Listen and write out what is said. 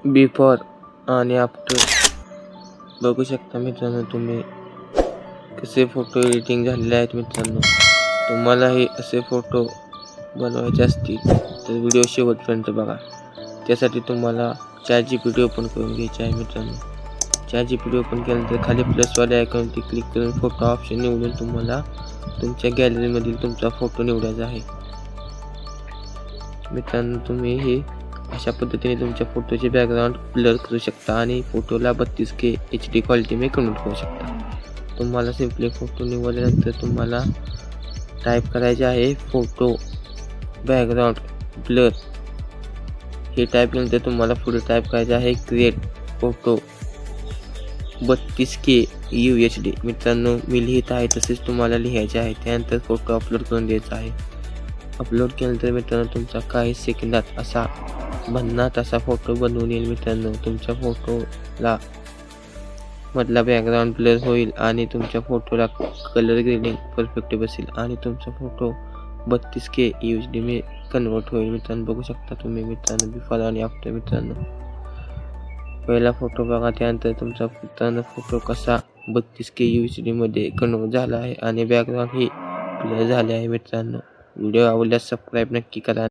Before आणि after बघू शकता मित्रांनो तुम्ही कसे फोटो एडिटिंग झालेले आहेत मित्रांनो। तुम्हालाही असे फोटो बनवायचे असतील तर व्हिडिओ शेवटपर्यंत बघा। त्यासाठी तुम्हाला ChatGPT ओपन करून घ्यायचे आहे मित्रांनो। ChatGPT ओपन केल्यानंतर खाली प्लसवाले आयकॉनवरती क्लिक करून फोटो ऑप्शन निवडून तुम्हाला तुमच्या गॅलरीमधील तुमचा फोटो निवडायचा आहे मित्रांनो। तुम्ही हे अशा पद्धतीने तुमच्या फोटोचे बॅकग्राऊंड ब्लर करू शकता आणि फोटोला 32K HD क्वालिटीमध्ये कन्वर्ट करू शकता। तुम्हाला सिंपली फोटो निवडल्यानंतर तुम्हाला टाईप करायचे आहे फोटो बॅकग्राऊंड ब्लर। हे टाईप केल्यानंतर तुम्हाला पुढे टाईप करायचे आहे क्रिएट फोटो 32K UHD। मित्रांनो मी लिहित आहे तसेच तुम्हाला लिहायचे आहे। त्यानंतर फोटो अपलोड करून द्यायचा आहे। अपलोड केल्यानंतर मित्रांनो तुमचा काही सेकंदात असा भन्नाट असा फोटो बनवून येईल मित्रांनो। तुमच्या फोटोला मधला बॅकग्राऊंड ब्लर होईल आणि तुमच्या फोटोला कलर ग्रेडिंग परफेक्ट बसेल आणि तुमचा फोटो 32K UHD में कन्वर्ट होईल मित्रांनो। बघू शकता तुम्ही मित्रांनो बिफोर आणि आफ्टर मित्रांनो। पहिला फोटो बघा, त्यानंतर तुमचा मित्रांनो फोटो कसा 32K UHD मध्ये कन्वर्ट झाला आहे आणि बॅकग्राऊंड ही ब्लर झाले आहे मित्रांनो। व्हिडिओ आवडल्यास सबस्क्राईब नक्की करा।